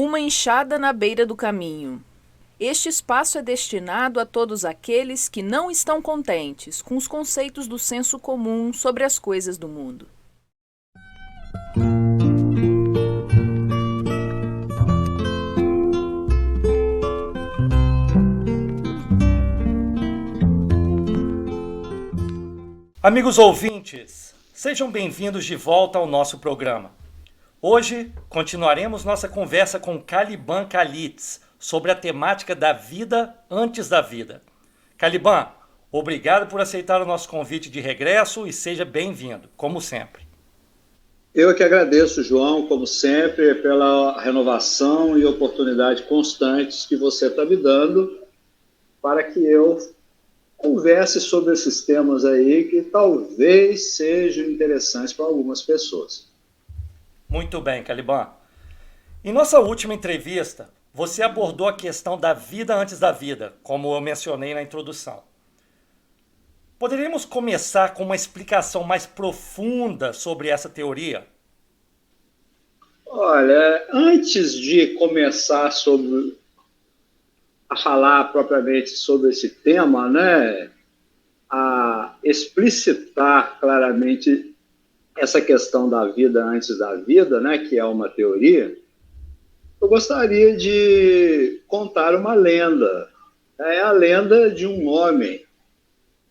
Uma enxada na beira do caminho. Este espaço é destinado a todos aqueles que não estão contentes com os conceitos do senso comum sobre as coisas do mundo. Amigos ouvintes, sejam bem-vindos de volta ao nosso programa. Hoje continuaremos nossa conversa com Caliban Calitz sobre a temática da vida antes da vida. Caliban, obrigado por aceitar o nosso convite de regresso e seja bem-vindo, como sempre. Eu é que agradeço, João, como sempre, pela renovação e oportunidade constantes que você está me dando para que eu converse sobre esses temas aí que talvez sejam interessantes para algumas pessoas. Muito bem, Caliban. Em nossa última entrevista, você abordou a questão da vida antes da vida, como eu mencionei na introdução. Poderíamos começar com uma explicação mais profunda sobre essa teoria? Olha, antes de começar a falar propriamente sobre esse tema, né, a explicitar claramente essa questão da vida antes da vida, né, que é uma teoria, eu gostaria de contar uma lenda. É a lenda de um homem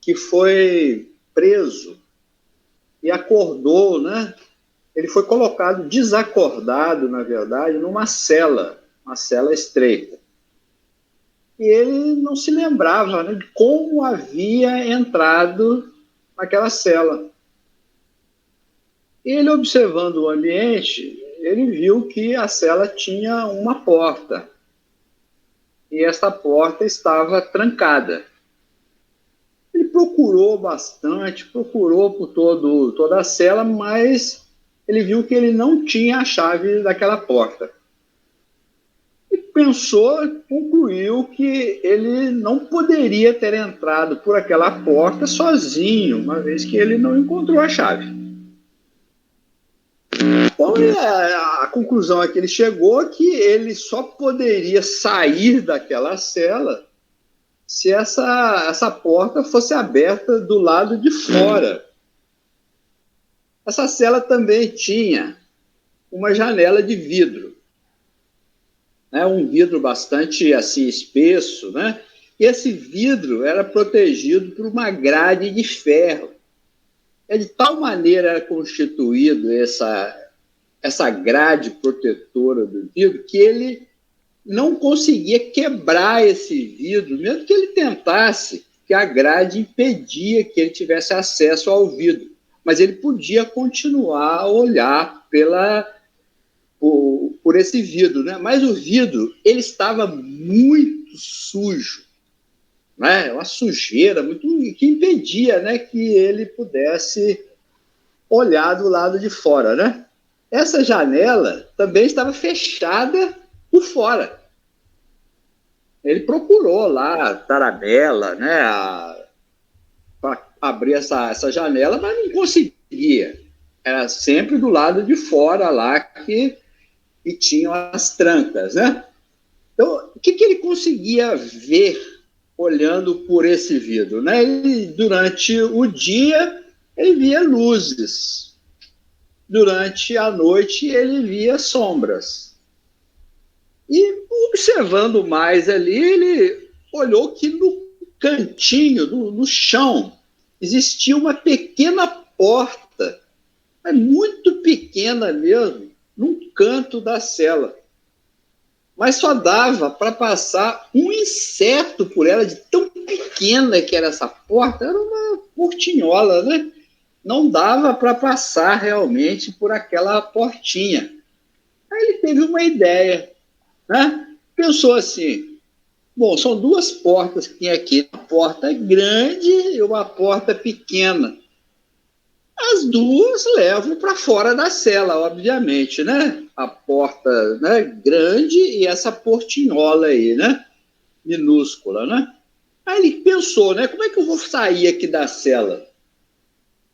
que foi preso e acordou, né? Ele foi colocado desacordado, na verdade, numa cela, uma cela estreita. E ele não se lembrava, né, de como havia entrado naquela cela. E ele, observando o ambiente, ele viu que a cela tinha uma porta. E essa porta estava trancada. Ele procurou bastante, procurou por toda a cela, mas ele viu que ele não tinha a chave daquela porta. Pensou, concluiu que ele não poderia ter entrado por aquela porta sozinho, uma vez que ele não encontrou a chave. Então, a conclusão a que ele chegou é que ele só poderia sair daquela cela se essa porta fosse aberta do lado de fora. Essa cela também tinha uma janela de vidro. Um vidro bastante assim espesso, né? E esse vidro era protegido por uma grade de ferro. De tal maneira era constituído essa grade protetora do vidro que ele não conseguia quebrar esse vidro, mesmo que ele tentasse, que a grade impedia que ele tivesse acesso ao vidro. Mas ele podia continuar a olhar por esse vidro, né? Mas o vidro ele estava muito sujo, né? Uma sujeira muito que impedia, né, que ele pudesse olhar do lado de fora, né? Essa janela também estava fechada por fora. Ele procurou lá taramela, né, para abrir essa janela, mas não conseguia. Era sempre do lado de fora lá que tinham as trancas, né? Então, o que ele conseguia ver olhando por esse vidro, né? Durante o dia, ele via luzes. Durante a noite, ele via sombras. E, observando mais ali, ele olhou que no cantinho, no chão, existia uma pequena porta, mas muito pequena mesmo, num canto da cela. Mas só dava para passar um inseto por ela, de tão pequena que era essa porta, era uma portinhola, né? Não dava para passar realmente por aquela portinha. Aí ele teve uma ideia, né? Pensou assim, bom, são duas portas que tem aqui, uma porta grande e uma porta pequena. As duas levam para fora da cela, obviamente, né? A porta, né, grande e essa portinhola aí, né? Minúscula, né? Aí ele pensou, né? Como é que eu vou sair aqui da cela?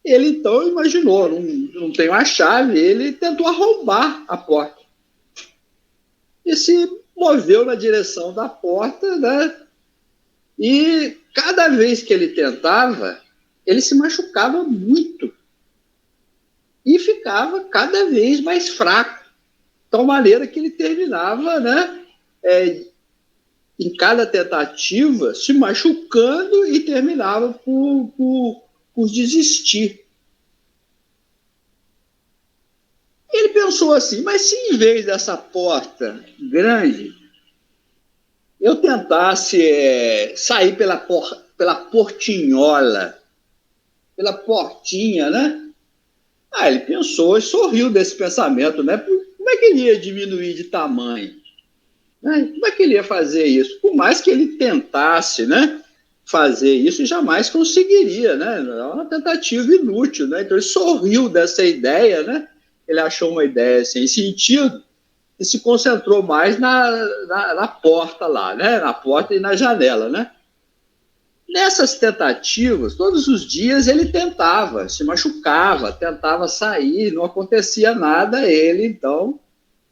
Ele então imaginou, não tem uma chave, ele tentou arrombar a porta. e se moveu na direção da porta, né? E cada vez que ele tentava, ele se machucava muito e ficava cada vez mais fraco, de tal maneira que ele terminava, né, em cada tentativa, se machucando e terminava por desistir. Ele pensou assim, mas se em vez dessa porta grande, eu tentasse sair pela portinhola, pela portinha, né? Ele pensou e sorriu desse pensamento, né? Como é que ele ia diminuir de tamanho? Né? Como é que ele ia fazer isso? Por mais que ele tentasse, né, fazer isso, jamais conseguiria, né? É uma tentativa inútil, né? Então ele sorriu dessa ideia, né? Ele achou uma ideia sem sentido e se concentrou mais na porta lá, né? Na porta e na janela, né? Nessas tentativas, todos os dias ele tentava, se machucava, tentava sair, não acontecia nada. Ele, então,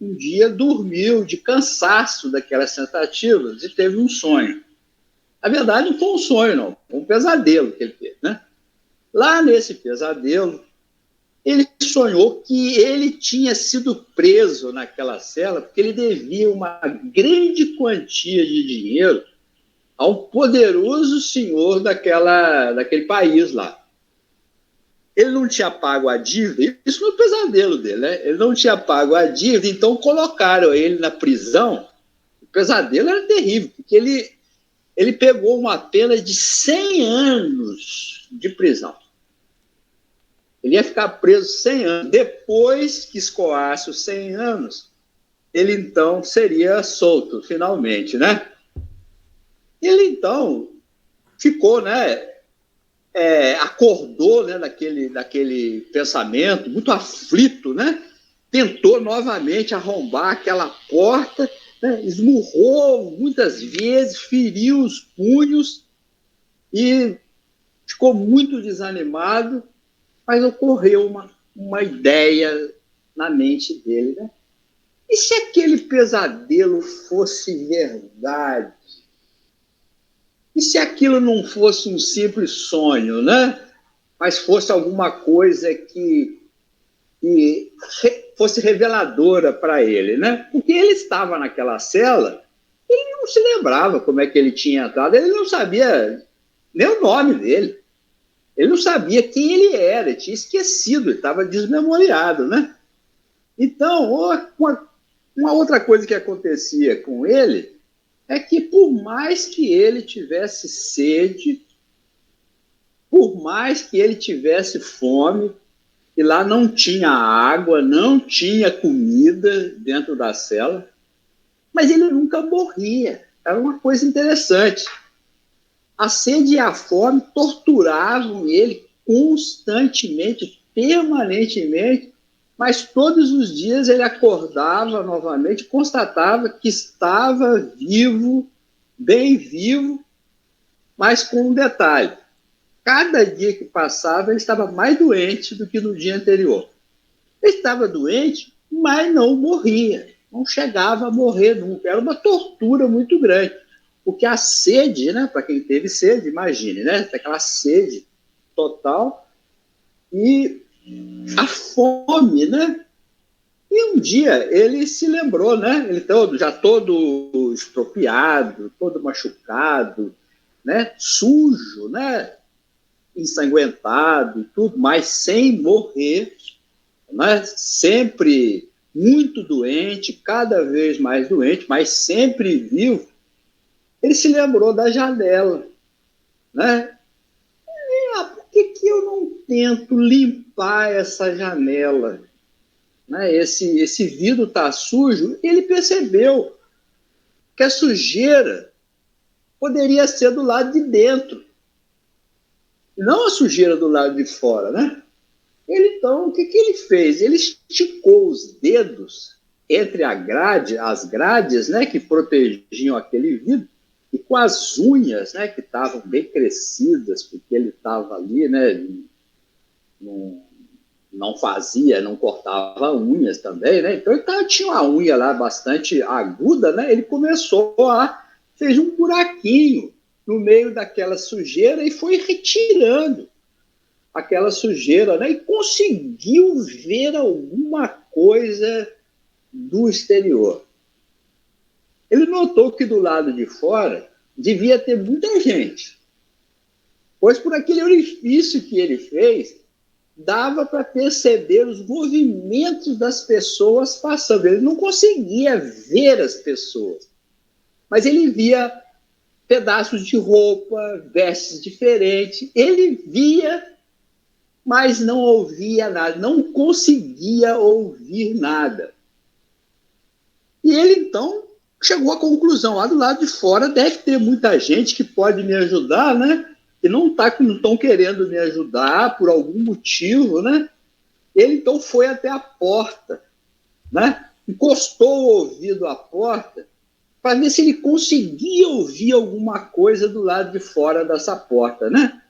um dia dormiu de cansaço daquelas tentativas e teve um sonho. Na verdade, não foi um sonho, não, foi um pesadelo que ele teve, né? Lá nesse pesadelo, ele sonhou que ele tinha sido preso naquela cela porque ele devia uma grande quantia de dinheiro a um poderoso senhor daquele país lá. Ele não tinha pago a dívida, isso foi um pesadelo dele, né? Ele não tinha pago a dívida, então colocaram ele na prisão. O pesadelo era terrível, porque ele pegou uma pena de 100 anos de prisão. Ele ia ficar preso 100 anos. Depois que escoasse os 100 anos, ele então seria solto, finalmente, né? Ele então ficou, né? Acordou, né, daquele pensamento, muito aflito, né? Tentou novamente arrombar aquela porta, né? Esmurrou muitas vezes, feriu os punhos e ficou muito desanimado, mas ocorreu uma ideia na mente dele, né? E se aquele pesadelo fosse verdade? E se aquilo não fosse um simples sonho, né? Mas fosse alguma coisa que fosse reveladora para ele, né? Porque ele estava naquela cela, ele não se lembrava como é que ele tinha entrado, ele não sabia nem o nome dele, ele não sabia quem ele era, ele tinha esquecido, ele estava desmemoriado, né? Então, uma outra coisa que acontecia com ele é que, por mais que ele tivesse sede, por mais que ele tivesse fome, e lá não tinha água, não tinha comida dentro da cela, mas ele nunca morria. Era uma coisa interessante. A sede e a fome torturavam ele constantemente, permanentemente, mas todos os dias ele acordava novamente, constatava que estava vivo, bem vivo, mas com um detalhe: cada dia que passava ele estava mais doente do que no dia anterior. Ele estava doente, mas não morria, não chegava a morrer nunca. Era uma tortura muito grande, porque a sede, né, para quem teve sede, imagine, né, aquela sede total e a fome, né? E um dia ele se lembrou, né? Ele já todo estropiado, todo machucado, né? Sujo, né? Ensanguentado e tudo, mas sem morrer, né? Sempre muito doente, cada vez mais doente, mas sempre vivo. Ele se lembrou da janela, né? Por que eu não tento limpar essa janela? Né? Esse vidro está sujo. Ele percebeu que a sujeira poderia ser do lado de dentro, não a sujeira do lado de fora, né? Ele, então, o que ele fez? Ele esticou os dedos entre as grades, né, que protegiam aquele vidro, e com as unhas, né, que estavam bem crescidas, porque ele estava ali, né, num não fazia, não cortava unhas também, né? Então ele tinha uma unha lá bastante aguda, né? Ele fez um buraquinho no meio daquela sujeira e foi retirando aquela sujeira, né? E conseguiu ver alguma coisa do exterior. Ele notou que do lado de fora devia ter muita gente, pois por aquele orifício que ele fez, dava para perceber os movimentos das pessoas passando. Ele não conseguia ver as pessoas, mas ele via pedaços de roupa, vestes diferentes. Ele via, mas não ouvia nada, não conseguia ouvir nada. E ele, então, chegou à conclusão, lá do lado de fora deve ter muita gente que pode me ajudar, né? E não estão querendo me ajudar por algum motivo, né? Ele, então, foi até a porta, né? Encostou o ouvido à porta para ver se ele conseguia ouvir alguma coisa do lado de fora dessa porta, né?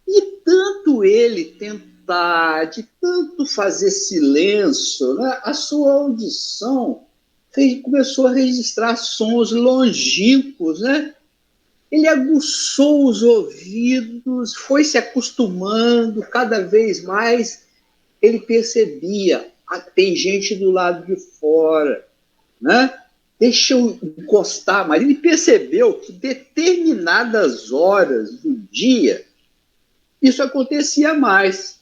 E tanto ele tentar, de tanto fazer silêncio, né? A sua audição começou a registrar sons longínquos, né? Ele aguçou os ouvidos, foi se acostumando cada vez mais. Ele percebia, tem gente do lado de fora, né? Deixa eu encostar, mas ele percebeu que determinadas horas do dia isso acontecia mais.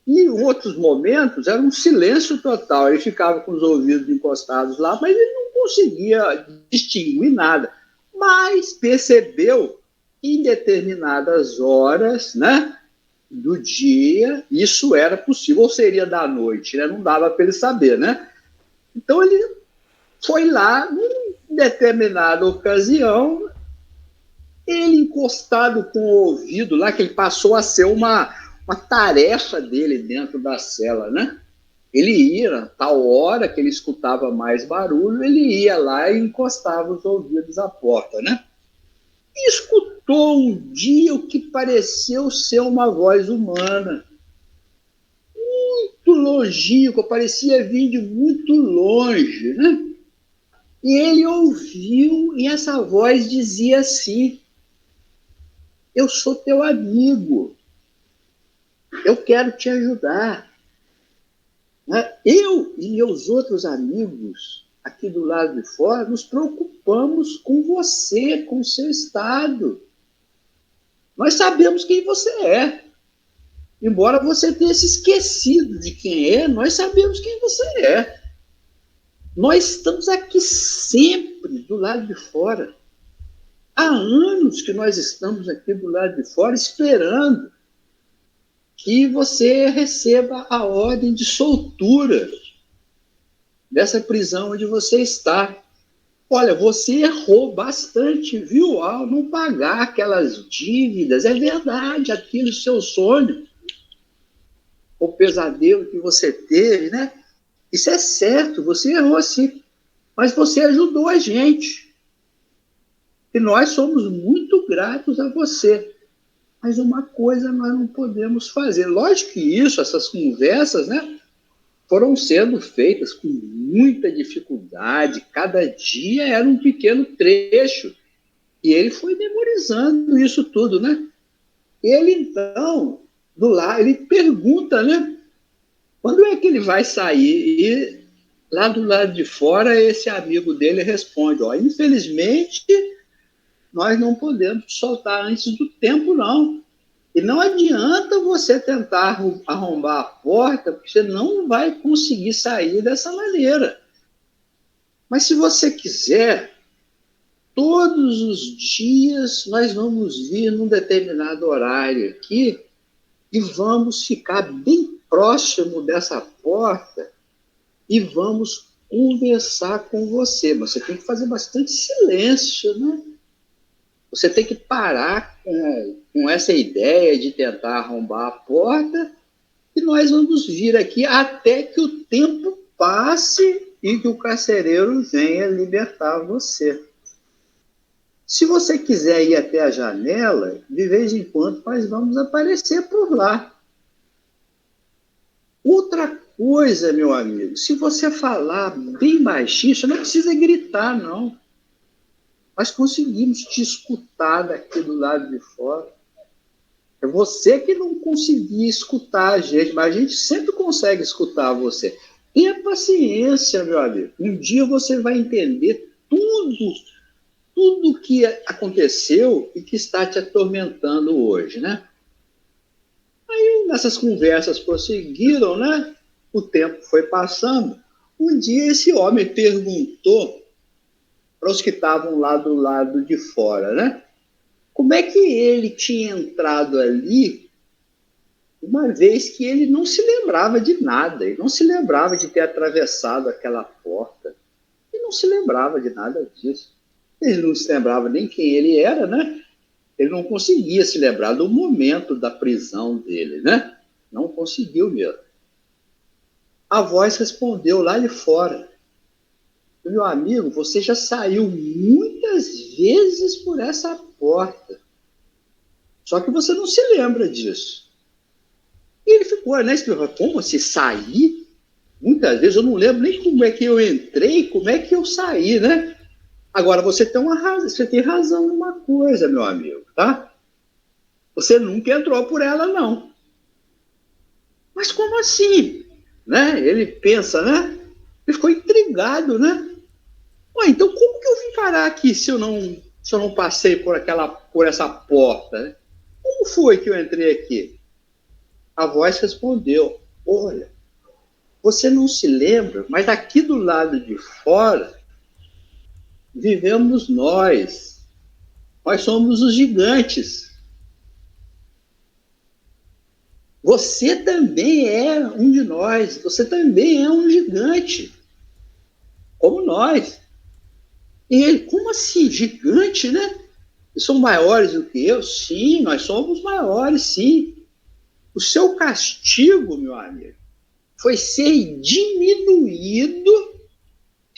E em outros momentos era um silêncio total. Ele ficava com os ouvidos encostados lá, mas ele não conseguia distinguir nada. Mas percebeu que em determinadas horas, né, do dia, isso era possível, ou seria da noite, né? Não dava para ele saber, né? Então ele foi lá, em determinada ocasião, ele encostado com o ouvido lá, que ele passou a ser uma tarefa dele dentro da cela, né? Ele ia, tal hora que ele escutava mais barulho, ele ia lá e encostava os ouvidos à porta, né? E escutou um dia o que pareceu ser uma voz humana, muito longínqua, parecia vir de muito longe, né? E ele ouviu, e essa voz dizia assim: eu sou teu amigo, eu quero te ajudar. Eu e meus outros amigos aqui do lado de fora nos preocupamos com você, com o seu estado. Nós sabemos quem você é. Embora você tenha se esquecido de quem é, nós sabemos quem você é. Nós estamos aqui sempre do lado de fora. Há anos que nós estamos aqui do lado de fora esperando que você receba a ordem de soltura dessa prisão onde você está. Olha, você errou bastante, viu? Ao não pagar aquelas dívidas. É verdade, aquele seu sonho, o pesadelo que você teve, né? Isso é certo, você errou sim. Mas você ajudou a gente. E nós somos muito gratos a você. Mas uma coisa nós não podemos fazer. Lógico que essas conversas, né, foram sendo feitas com muita dificuldade. Cada dia era um pequeno trecho. E ele foi memorizando isso tudo, né? Ele, então, do lado, ele pergunta, né? Quando é que ele vai sair? E lá do lado de fora, esse amigo dele responde: ó, infelizmente, nós não podemos soltar antes do tempo, não. E não adianta você tentar arrombar a porta, porque você não vai conseguir sair dessa maneira. Mas se você quiser, todos os dias nós vamos vir num determinado horário aqui e vamos ficar bem próximo dessa porta e vamos conversar com você. Mas você tem que fazer bastante silêncio, né? Você tem que parar com essa ideia de tentar arrombar a porta e nós vamos vir aqui até que o tempo passe e que o carcereiro venha libertar você. Se você quiser ir até a janela, de vez em quando nós vamos aparecer por lá. Outra coisa, meu amigo, se você falar bem baixinho, você não precisa gritar, não. Nós conseguimos te escutar daqui do lado de fora. É você que não conseguia escutar a gente, mas a gente sempre consegue escutar você. Tenha paciência, meu amigo. Um dia você vai entender tudo que aconteceu e que está te atormentando hoje, né? Aí, nessas conversas prosseguiram, né? O tempo foi passando. Um dia, esse homem perguntou para os que estavam lá do lado de fora, né? Como é que ele tinha entrado ali, uma vez que ele não se lembrava de nada, ele não se lembrava de ter atravessado aquela porta, ele não se lembrava de nada disso. Ele não se lembrava nem quem ele era, né? Ele não conseguia se lembrar do momento da prisão dele, né? Não conseguiu mesmo. A voz respondeu lá de fora: meu amigo, você já saiu muitas vezes por essa porta. Só que você não se lembra disso. E ele ficou, né? Como você sair? Muitas vezes eu não lembro nem como é que eu entrei, como é que eu saí, né? Agora, você tem razão numa coisa, meu amigo, tá? Você nunca entrou por ela, não. Mas como assim? Né? Ele pensa, né? Ele ficou intrigado, né? Ué, então como que eu vim parar aqui se eu não passei por essa porta? Né? Como foi que eu entrei aqui? A voz respondeu: olha, você não se lembra, mas aqui do lado de fora vivemos nós. Nós somos os gigantes. Você também é um de nós. Você também é um gigante, como nós. E ele, como assim, gigante, né? São maiores do que eu? Sim, nós somos maiores, sim. O seu castigo, meu amigo, foi ser diminuído.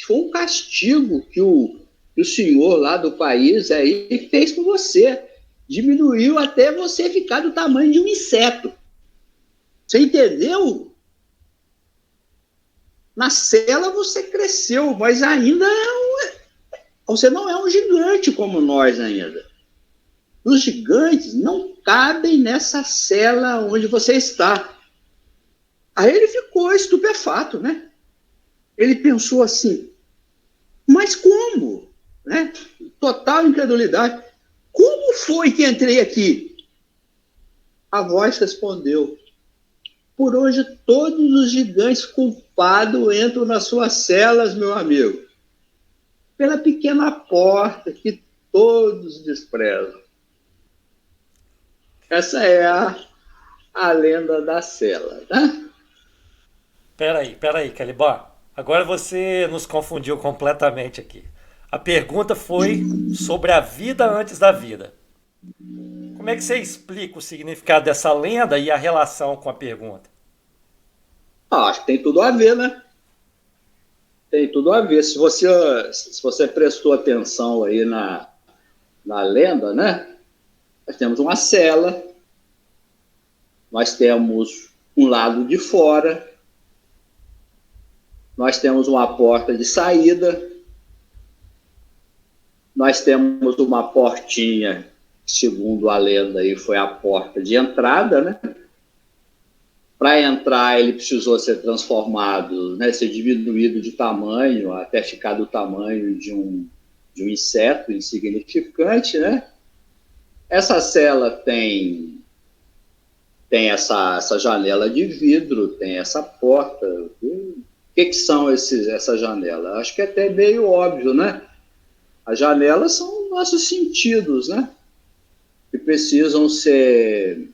Foi um castigo que o senhor lá do país aí fez com você. Diminuiu até você ficar do tamanho de um inseto. Você entendeu? Na cela você cresceu, mas ainda você não é um gigante como nós ainda. Os gigantes não cabem nessa cela onde você está. Aí ele ficou estupefato, né? Ele pensou assim, mas como? Né? Total incredulidade. Como foi que entrei aqui? A voz respondeu: por hoje todos os gigantes culpados entram nas suas celas, meu amigo, pela pequena porta que todos desprezam. Essa é a lenda da cela, né? Peraí, Caliban. Agora você nos confundiu completamente aqui. A pergunta foi sobre a vida antes da vida. Como é que você explica o significado dessa lenda e a relação com a pergunta? Acho que tem tudo a ver, né? Tem tudo a ver. Se você prestou atenção aí na lenda, né? Nós temos uma cela, nós temos um lado de fora, nós temos uma porta de saída, nós temos uma portinha, segundo a lenda, aí foi a porta de entrada, né? Para entrar, ele precisou ser transformado, né, ser diminuído de tamanho, até ficar do tamanho de um inseto insignificante, né? Essa cela tem essa janela de vidro, tem essa porta. O que são essa janela? Acho que é até meio óbvio, né? As janelas são nossos sentidos, né? Que precisam ser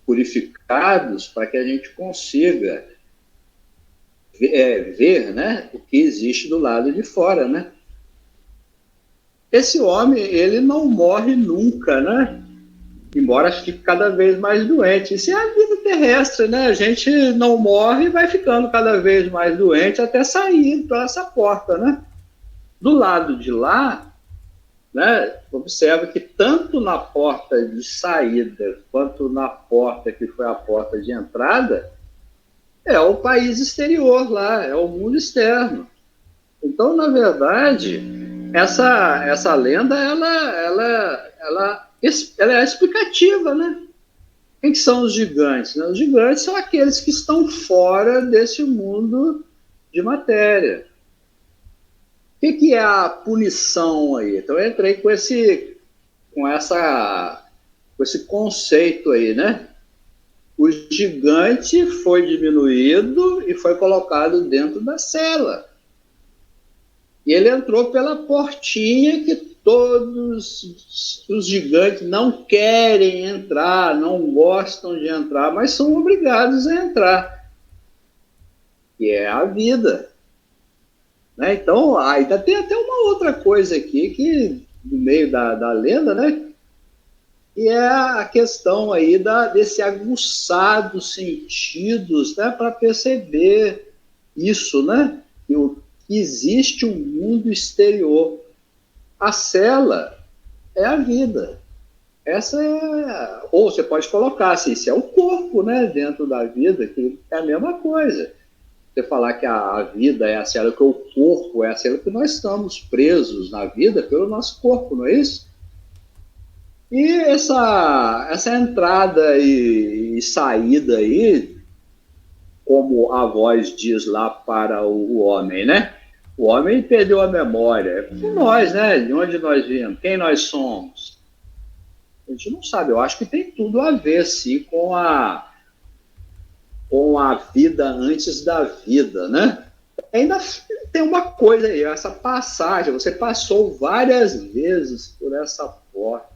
purificados para que a gente consiga ver, né, o que existe do lado de fora, né? Esse homem, ele não morre nunca, né? Embora fique cada vez mais doente. Isso é a vida terrestre, né? A gente não morre e vai ficando cada vez mais doente até sair para essa porta, né? Do lado de lá, né, observa que tanto na porta de saída quanto na porta que foi a porta de entrada, é o país exterior lá, é o mundo externo. Então, na verdade, essa lenda, ela é explicativa, né? Quem que são os gigantes? Os gigantes são aqueles que estão fora desse mundo de matéria. O que é a punição aí? Então, eu entrei com esse conceito aí, né? O gigante foi diminuído e foi colocado dentro da cela. E ele entrou pela portinha que todos os gigantes não querem entrar, não gostam de entrar, mas são obrigados a entrar. Que é a vida. Né? Então, ainda tem até uma outra coisa aqui, que no meio da lenda, né? E é a questão aí desse aguçar dos sentidos, né? Para perceber isso, né? Que existe um mundo exterior. A cela é a vida. Essa é... Ou você pode colocar assim, isso é o corpo, né? Dentro da vida, que é a mesma coisa. Você falar que a vida é a cela, que o corpo é a cela, que nós estamos presos na vida pelo nosso corpo, não é isso? E essa entrada e saída aí, como a voz diz lá para o homem, né? O homem perdeu a memória. É como nós, né? De onde nós viemos, quem nós somos. A gente não sabe. Eu acho que tem tudo a ver, sim, com a vida antes da vida, né? Ainda tem uma coisa aí, essa passagem, você passou várias vezes por essa porta.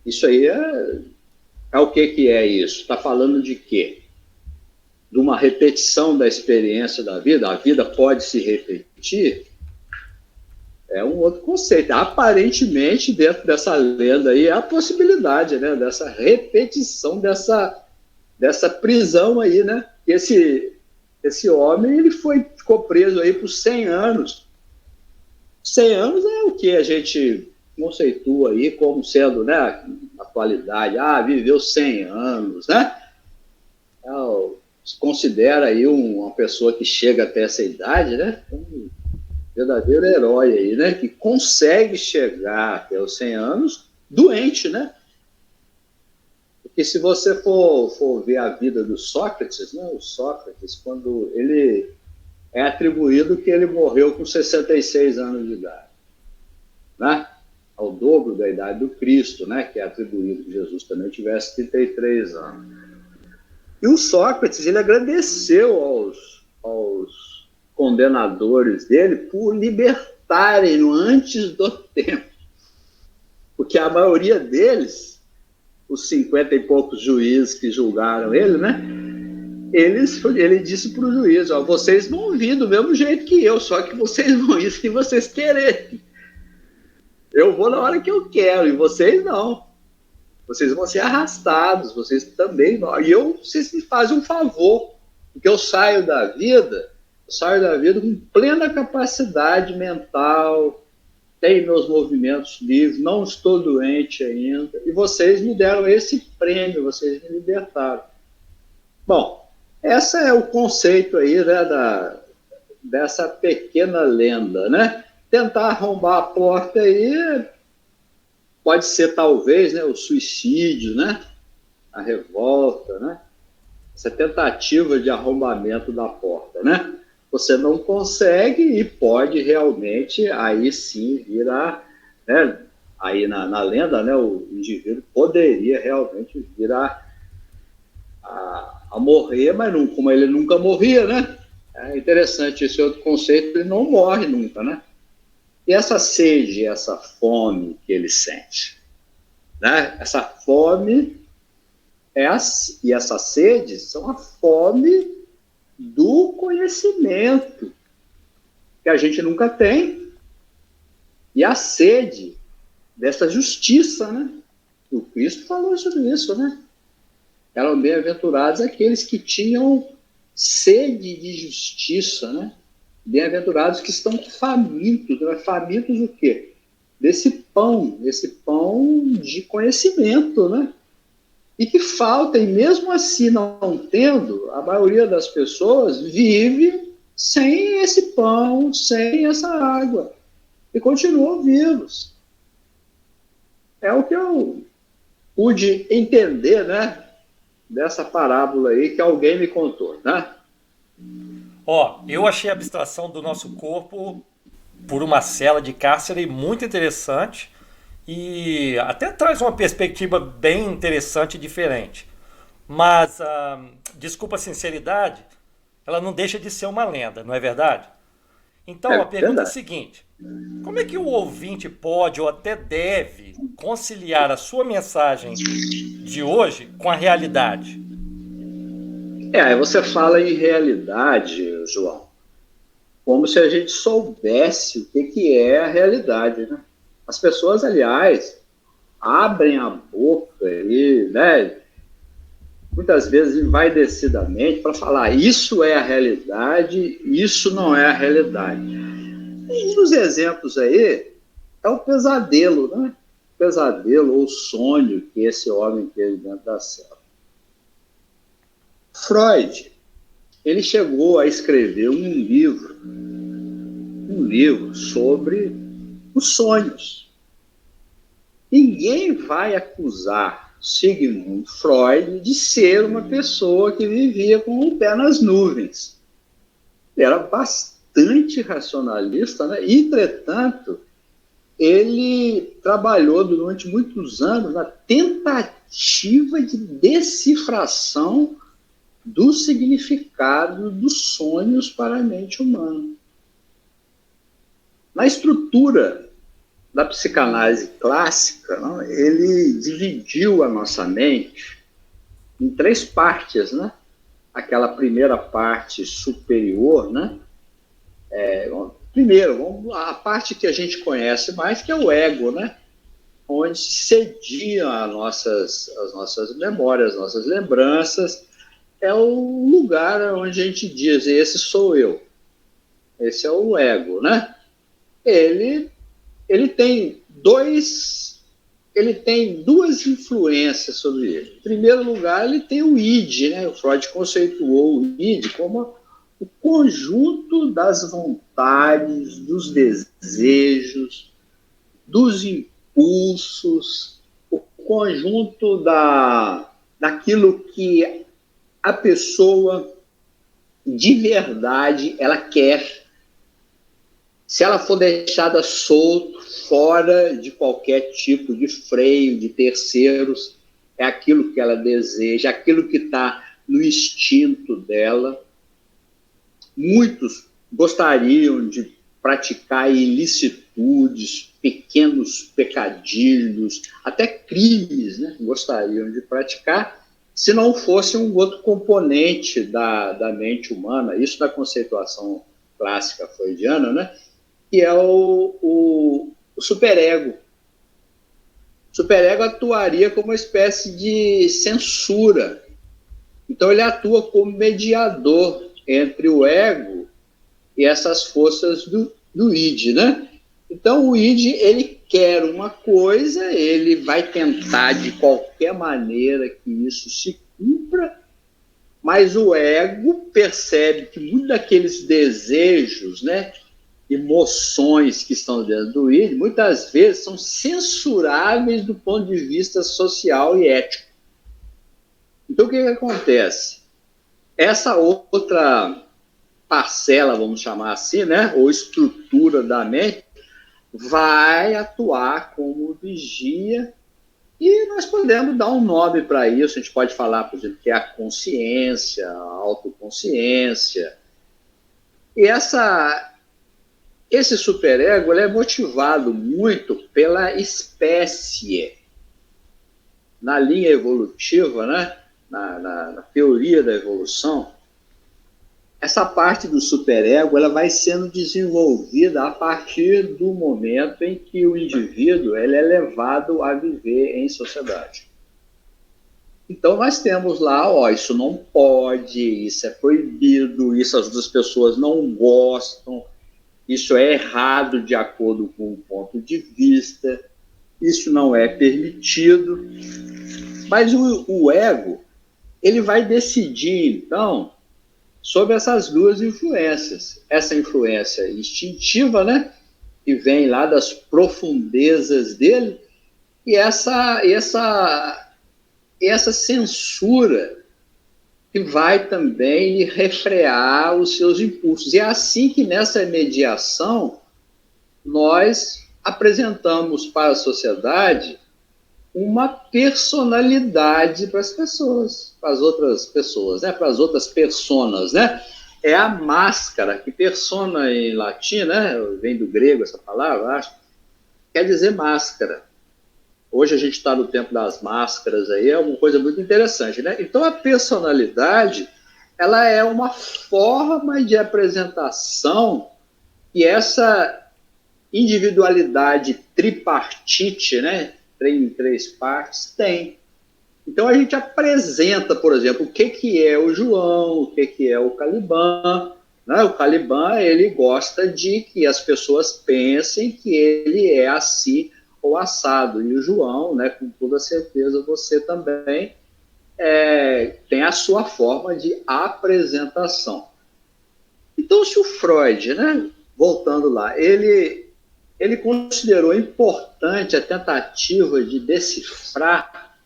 Isso aí é o que é isso? Está falando de quê? De uma repetição da experiência da vida? A vida pode se repetir? É um outro conceito. Aparentemente, dentro dessa lenda aí, é a possibilidade, né? Dessa repetição, dessa prisão aí, né? Esse homem, ele ficou preso aí por 100 anos. 100 anos é o que a gente conceitua aí como sendo, né, a atualidade. Viveu 100 anos, né? Se considera aí uma pessoa que chega até essa idade, né? Um verdadeiro herói aí, né? Que consegue chegar até os 100 anos doente, né? Porque se você for ver a vida do Sócrates, né? O Sócrates, quando ele é atribuído que ele morreu com 66 anos de idade, né? Ao dobro da idade do Cristo, né? Que é atribuído que Jesus também tivesse 33 anos. E o Sócrates, ele agradeceu aos condenadores dele por libertarem-no antes do tempo. Porque a maioria deles, os 50 e poucos juízes que julgaram ele, né? Ele disse para o juiz, vocês vão vir do mesmo jeito que eu, só que vocês vão ir se vocês quererem. Eu vou na hora que eu quero, e vocês não. Vocês vão ser arrastados, vocês também vão. E vocês me fazem um favor, porque eu saio da vida com plena capacidade mental, tenho meus movimentos livres, não estou doente ainda, e vocês me deram esse prêmio, vocês me libertaram. Bom, esse é o conceito aí, né, dessa pequena lenda, né? Tentar arrombar a porta aí pode ser, talvez, né, o suicídio, né? A revolta, né? Essa tentativa de arrombamento da porta, né? Você não consegue e pode realmente, aí sim, virar, né? Aí na lenda, né, o indivíduo poderia realmente vir a morrer, mas não, como ele nunca morria, né? É interessante esse outro conceito, ele não morre nunca, né? E essa sede, essa fome que ele sente, né? Essa fome e essa sede são a fome do conhecimento, que a gente nunca tem, e a sede dessa justiça, né? O Cristo falou sobre isso, né? Eram bem-aventurados aqueles que tinham sede de justiça, né? Bem-aventurados que estão famintos. Famintos o quê? Desse pão de conhecimento, né? e que falta, e mesmo assim não tendo, a maioria das pessoas vive sem esse pão, sem essa água, e continuam vivos. É o que eu pude entender, né, dessa parábola aí que alguém me contou, né? Eu achei a abstração do nosso corpo por uma cela de cárcere muito interessante e até traz uma perspectiva bem interessante e diferente. Mas, desculpa a sinceridade, ela não deixa de ser uma lenda, não é verdade? Então, É a pergunta é a verdade. seguinte: como é que o ouvinte pode ou até deve conciliar a sua mensagem de hoje com a realidade? Aí você fala em realidade, João, como se a gente soubesse o que é a realidade, né? As pessoas, aliás, abrem a boca e, né, muitas vezes envaidecidamente para falar isso é a realidade, isso não é a realidade. E um dos exemplos aí é o pesadelo, né? O pesadelo ou sonho que esse homem teve dentro da cela. Freud, ele chegou a escrever um livro sobre os sonhos. Ninguém vai acusar Sigmund Freud de ser uma pessoa que vivia com o pé nas nuvens. Ele era bastante racionalista, né? Entretanto, ele trabalhou durante muitos anos na tentativa de decifração do significado dos sonhos para a mente humana. Na estrutura da psicanálise clássica, não, ele dividiu a nossa mente em três partes, né? Aquela primeira parte superior, né? Primeiro, a parte que a gente conhece mais, que é o ego, né? Onde sediam as nossas memórias, as nossas lembranças. É o lugar onde a gente diz, esse sou eu. Esse é o ego, né? Ele tem duas influências sobre ele. Em primeiro lugar, ele tem o id, né? O Freud conceituou o id como o conjunto das vontades, dos desejos, dos impulsos, o conjunto daquilo que a pessoa de verdade ela quer. Se ela for deixada solta, fora de qualquer tipo de freio, de terceiros, é aquilo que ela deseja, aquilo que está no instinto dela. Muitos gostariam de praticar ilicitudes, pequenos pecadilhos, até crimes, né? Gostariam de praticar, se não fosse um outro componente da mente humana, isso da conceituação clássica freudiana, né? Que é o superego. O superego atuaria como uma espécie de censura. Então, ele atua como mediador entre o ego e essas forças do id, né? Então, o id, ele quer uma coisa, ele vai tentar de qualquer maneira que isso se cumpra, mas o ego percebe que muitos daqueles desejos, né, emoções que estão dentro do id, muitas vezes são censuráveis do ponto de vista social e ético. Então, o que acontece? Essa outra parcela, vamos chamar assim, né, ou estrutura da mente, vai atuar como vigia, e nós podemos dar um nome para isso. A gente pode falar, por exemplo, que é a consciência, a autoconsciência. E esse superego ele é motivado muito pela espécie. Na linha evolutiva, né, na teoria da evolução, essa parte do superego ela vai sendo desenvolvida a partir do momento em que o indivíduo ele é levado a viver em sociedade. Então nós temos lá, isso não pode, isso é proibido, isso as outras pessoas não gostam, isso é errado de acordo com o ponto de vista, isso não é permitido. Mas o ego, ele vai decidir, então, sobre essas duas influências. Essa influência instintiva, né, que vem lá das profundezas dele, e essa censura que vai também lhe refrear os seus impulsos. E é assim que nessa mediação nós apresentamos para a sociedade uma personalidade para as pessoas, para as outras pessoas, né? Para as outras personas, né? É a máscara, que persona em latim, né? Vem do grego essa palavra, acho, quer dizer máscara. Hoje a gente está no tempo das máscaras, aí é uma coisa muito interessante, né? Então a personalidade, ela é uma forma de apresentação que essa individualidade tripartite, né? Em três partes, tem. Então a gente apresenta, por exemplo, o que é o João, o que é o Caliban, né? O Caliban, ele gosta de que as pessoas pensem que ele é assim ou assado. E o João, né, com toda certeza, você também tem a sua forma de apresentação. Então, se o Freud, né, voltando lá, ele considerou importante a tentativa de decifrar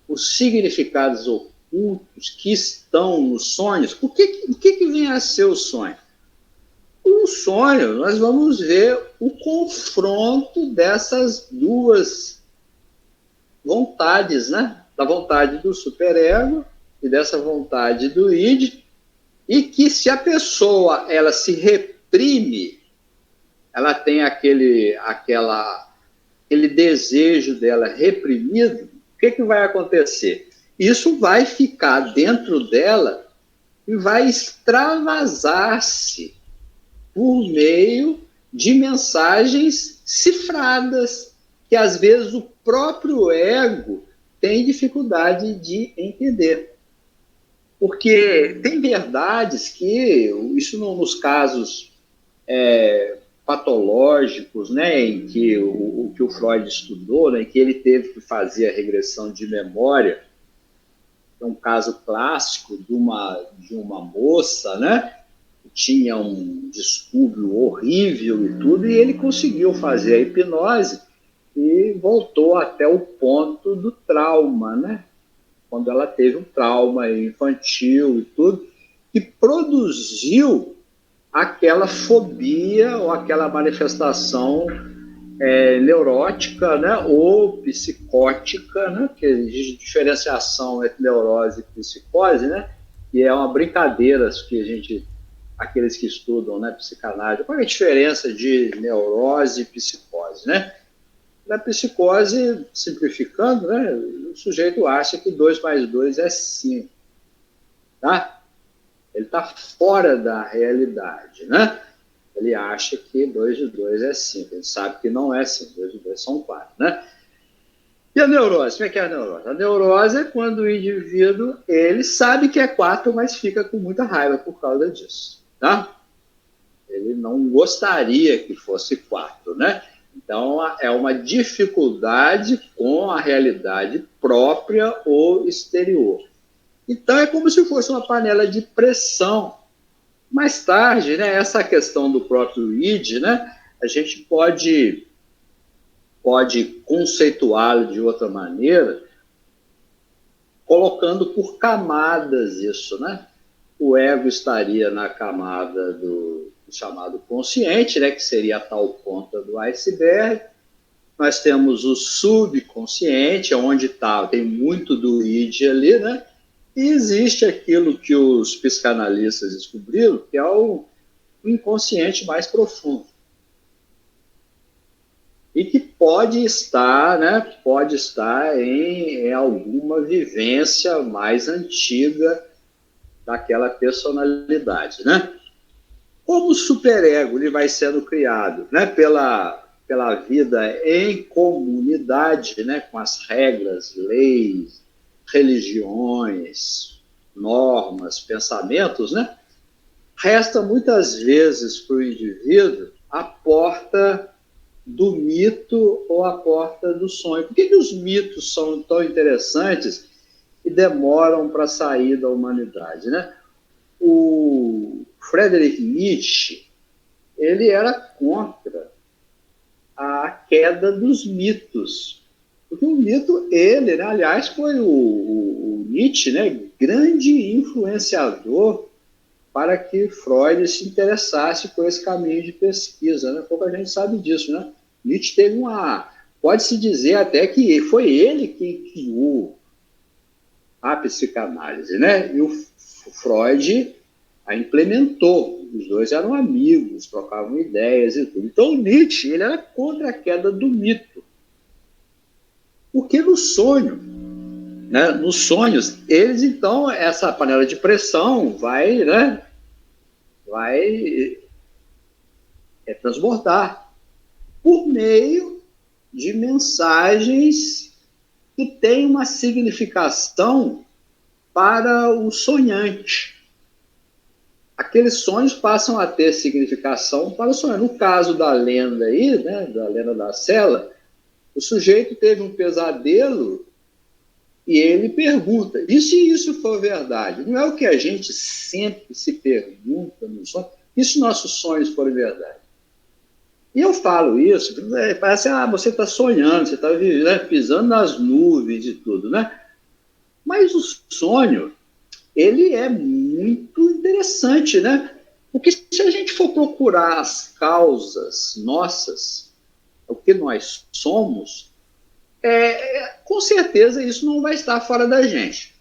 os significados ocultos que estão nos sonhos. O que vem a ser o sonho? No sonho, nós vamos ver o confronto dessas duas vontades, né? Da vontade do superego e dessa vontade do id, e que se a pessoa ela se reprime, ela tem aquele desejo dela reprimido, o que vai acontecer? Isso vai ficar dentro dela e vai extravasar-se por meio de mensagens cifradas, que às vezes o próprio ego tem dificuldade de entender. Porque tem verdades que, isso nos casos patológicos, né, em que o que o Freud estudou, né, em que ele teve que fazer a regressão de memória, é um caso clássico de uma moça, né, que tinha um distúrbio horrível e tudo, e ele conseguiu fazer a hipnose e voltou até o ponto do trauma, né, quando ela teve um trauma infantil e tudo, que produziu aquela fobia ou aquela manifestação neurótica, né, ou psicótica, né, que existe diferenciação entre neurose e psicose, né, que é uma brincadeira que aqueles que estudam, né, psicanálise, qual é a diferença de neurose e psicose, né? Na psicose, simplificando, né, o sujeito acha que 2 mais 2 é 5, tá? Ele está fora da realidade, né? Ele acha que 2 de 2 é 5. Ele sabe que não é 5, 2 de 2 são 4, né? E a neurose? Como é que é a neurose? A neurose é quando o indivíduo, ele sabe que é 4, mas fica com muita raiva por causa disso, tá? Ele não gostaria que fosse 4, né? Então, é uma dificuldade com a realidade própria ou exterior. Então, é como se fosse uma panela de pressão. Mais tarde, né, essa questão do próprio id, né, a gente pode conceituá-lo de outra maneira, colocando por camadas isso, né? O ego estaria na camada do chamado consciente, né, que seria a tal ponta do iceberg. Nós temos o subconsciente, onde tem muito do id ali, né? E existe aquilo que os psicanalistas descobriram, que é o inconsciente mais profundo. E que pode estar, né, em alguma vivência mais antiga daquela personalidade, né? Como o superego ele vai sendo criado, né, pela vida em comunidade, né, com as regras, leis, religiões, normas, pensamentos, né, resta muitas vezes para o indivíduo a porta do mito ou a porta do sonho. Por que os mitos são tão interessantes e demoram para sair da humanidade, né? O Friedrich Nietzsche, ele era contra a queda dos mitos. Porque o mito, ele, né, aliás, foi o Nietzsche, né, grande influenciador para que Freud se interessasse por esse caminho de pesquisa, né? Pouca gente sabe disso, né? Nietzsche teve pode-se dizer até que foi ele quem criou a psicanálise, né? E o Freud a implementou. Os dois eram amigos, trocavam ideias e tudo. Então, o Nietzsche, ele era contra a queda do mito. Porque no sonho, né, nos sonhos, eles, então, essa panela de pressão vai transbordar por meio de mensagens que têm uma significação para o sonhante. Aqueles sonhos passam a ter significação para o sonhante. No caso da lenda aí, né, da lenda da cela, o sujeito teve um pesadelo e ele pergunta, e se isso for verdade? Não é o que a gente sempre se pergunta nos sonhos? E se nossos sonhos forem verdade? E eu falo isso, parece, você está sonhando, você está, né, pisando nas nuvens e tudo, né? Mas o sonho, ele é muito interessante, né? Porque se a gente for procurar as causas nossas, o que nós somos, com certeza isso não vai estar fora da gente.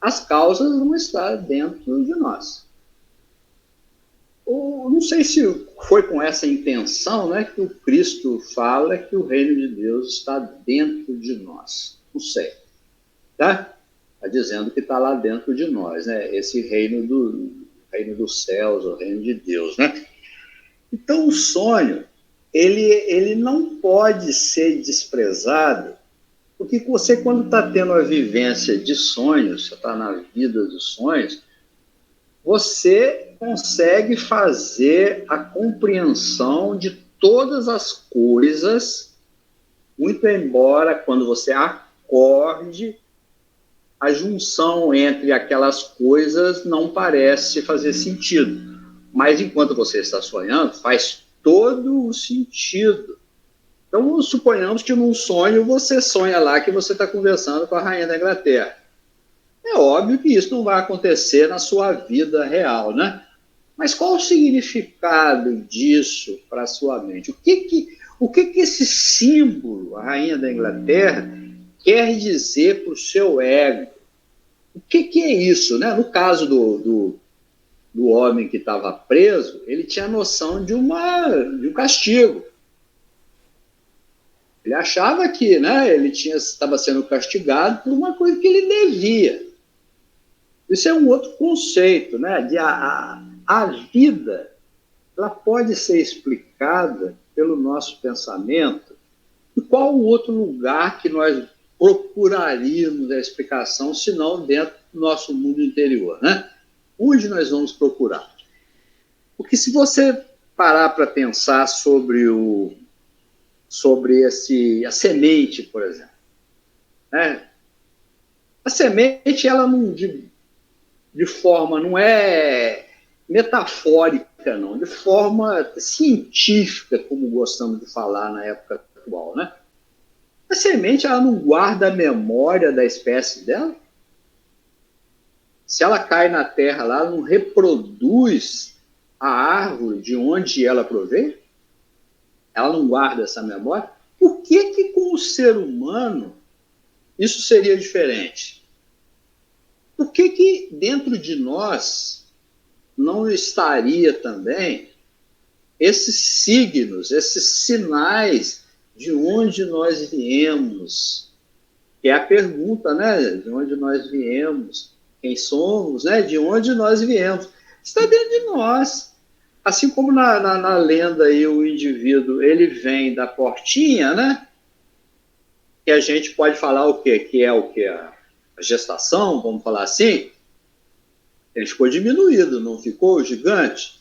As causas vão estar dentro de nós. Não sei se foi com essa intenção, né, que o Cristo fala que o reino de Deus está dentro de nós. Não sei. Tá? Está dizendo que está lá dentro de nós, né? Esse reino dos céus, o reino de Deus, né? Então, o sonho, ele não pode ser desprezado, porque você, quando está tendo a vivência de sonhos, você está na vida dos sonhos, você consegue fazer a compreensão de todas as coisas, muito embora quando você acorde, a junção entre aquelas coisas não parece fazer sentido. Mas enquanto você está sonhando, faz todo o sentido. Então, suponhamos que num sonho você sonha lá que você está conversando com a rainha da Inglaterra. É óbvio que isso não vai acontecer na sua vida real, né? Mas qual o significado disso para a sua mente? O que esse símbolo, a rainha da Inglaterra, quer dizer para o seu ego? O que é isso, né? No caso do homem que estava preso, ele tinha noção de um castigo. Ele achava que, né, ele estava sendo castigado por uma coisa que ele devia. Isso é um outro conceito, né? A vida, ela pode ser explicada pelo nosso pensamento. E qual o outro lugar que nós procuraríamos a explicação, se não dentro do nosso mundo interior, né? Onde nós vamos procurar? Porque se você parar para pensar sobre a semente, por exemplo, né? A semente, ela não, de forma, não é metafórica, não, de forma científica, como gostamos de falar na época atual, né? A semente, ela não guarda a memória da espécie dela? Se ela cai na terra lá, ela não reproduz a árvore de onde ela provém? Ela não guarda essa memória? Por que com o ser humano isso seria diferente? Por que dentro de nós não estaria também esses signos, esses sinais de onde nós viemos? Que é a pergunta, né? De onde nós viemos? Quem somos, né? De onde nós viemos? Está dentro de nós. Assim como na lenda aí, o indivíduo, ele vem da portinha, né? Que a gente pode falar o quê? Que é o quê? A gestação, vamos falar assim. Ele ficou diminuído, não ficou gigante?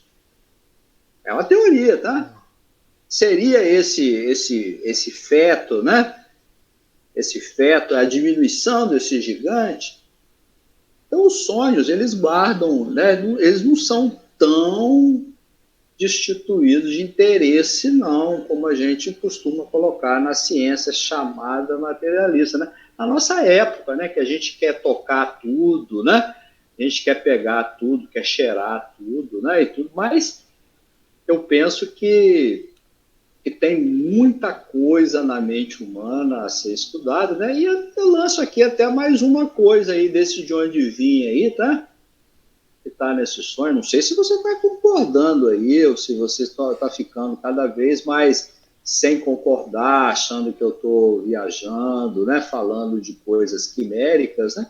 É uma teoria, tá? seria esse feto, né? Esse feto, a diminuição desse gigante. Então, os sonhos, eles guardam, né? Eles não são tão destituídos de interesse, não, como a gente costuma colocar na ciência chamada materialista, né? Na nossa época, né, que a gente quer tocar tudo, né? A gente quer pegar tudo, quer cheirar tudo, né? E tudo, mas eu penso que tem muita coisa na mente humana a ser estudada, né? E eu lanço aqui até mais uma coisa aí desse de onde vim aí, tá? Que está nesse sonho. Não sei se você está concordando aí, ou se você está ficando cada vez mais sem concordar, achando que eu estou viajando, né? Falando de coisas quiméricas, né?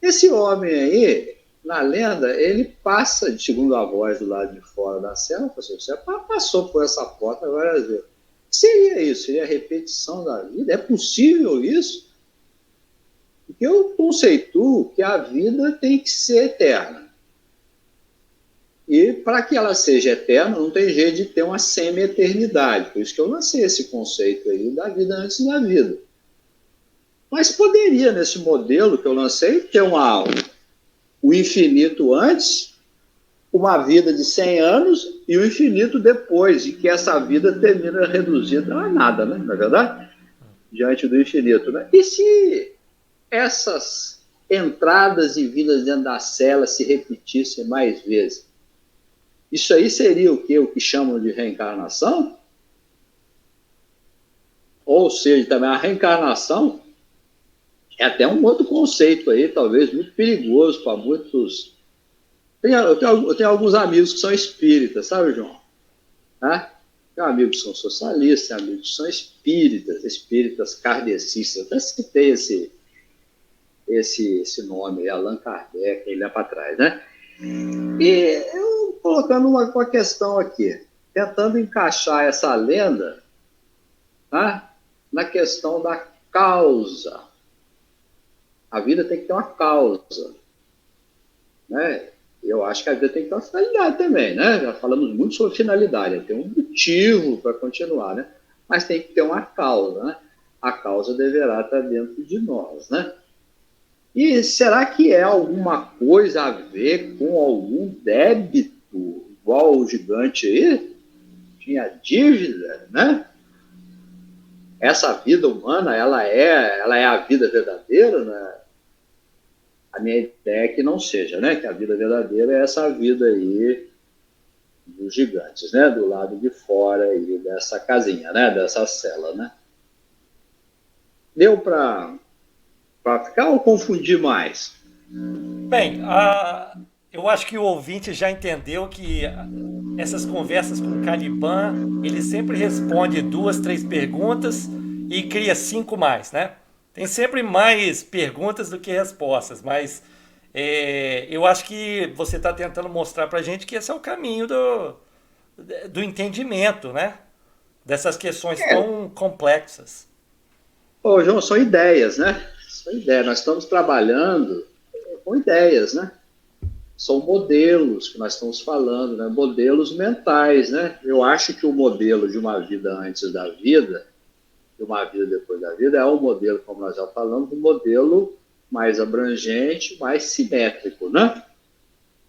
Esse homem aí, na lenda, ele passa, segundo a voz do lado de fora da cela, você passou por essa porta várias vezes. Seria isso? Seria a repetição da vida? É possível isso? Porque eu conceituo que a vida tem que ser eterna. E para que ela seja eterna, não tem jeito de ter uma semi-eternidade. Por isso que eu lancei esse conceito aí da vida antes da vida. Mas poderia, nesse modelo que eu lancei, ter o infinito antes, uma vida de 100 anos e o infinito depois, e que essa vida termina reduzida a nada, né? Não é verdade? Diante do infinito, né? E se essas entradas e vindas dentro da cela se repetissem mais vezes? Isso aí seria o quê? O que chamam de reencarnação? Ou seja, também a reencarnação é até um outro conceito aí, talvez muito perigoso para muitos. Eu tenho alguns amigos que são espíritas, sabe, João? Tenho amigos que são socialistas, tenho amigos que são espíritas kardecistas. Até citei esse nome, Allan Kardec, ele é para trás, né? E eu colocando uma questão aqui, tentando encaixar essa lenda, tá, na questão da causa. A vida tem que ter uma causa, né? Eu acho que a vida tem que ter uma finalidade também, né? Já falamos muito sobre finalidade, tem um motivo para continuar, né? Mas tem que ter uma causa, né? A causa deverá estar dentro de nós, né? E será que é alguma coisa a ver com algum débito, igual o gigante aí? Tinha dívida, né? Essa vida humana, ela é a vida verdadeira, né? A minha ideia é que não seja, né? Que a vida verdadeira é essa vida aí dos gigantes, né? Do lado de fora aí dessa casinha, né? Dessa cela, né? Deu para ficar ou confundir mais? Bem, eu acho que o ouvinte já entendeu que essas conversas com o Caliban, ele sempre responde 2, 3 perguntas e cria 5 mais, né? Tem sempre mais perguntas do que respostas, mas eu acho que você está tentando mostrar para a gente que esse é o caminho do entendimento, né? Dessas questões tão complexas. Ô, João, são ideias, né? São ideias. Nós estamos trabalhando com ideias, né? São modelos que nós estamos falando, né? Modelos mentais, né? Eu acho que o modelo de uma vida antes da vida, de uma vida depois da vida, é um modelo, como nós já falamos, um modelo mais abrangente, mais simétrico, né?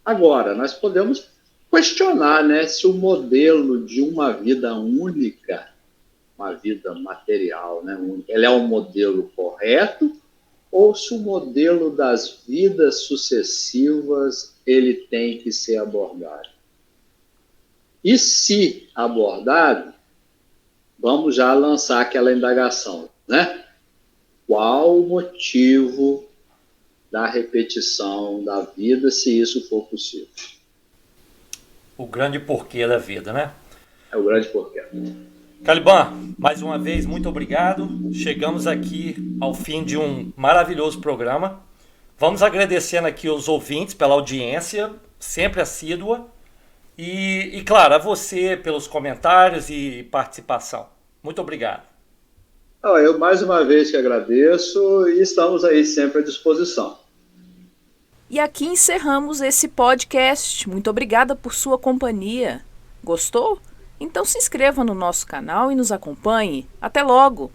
Agora, nós podemos questionar, né, se o modelo de uma vida única, uma vida material, né, ele é um modelo correto, ou se o modelo das vidas sucessivas ele tem que ser abordado. E se abordado, vamos já lançar aquela indagação, né? Qual o motivo da repetição da vida, se isso for possível? O grande porquê da vida, né? É o grande porquê. Caliban, mais uma vez, muito obrigado. Chegamos aqui ao fim de um maravilhoso programa. Vamos agradecendo aqui os ouvintes pela audiência, sempre assídua. E claro, a você pelos comentários e participação. Muito obrigado. Eu mais uma vez que agradeço e estamos aí sempre à disposição. E aqui encerramos esse podcast. Muito obrigada por sua companhia. Gostou? Então se inscreva no nosso canal e nos acompanhe. Até logo!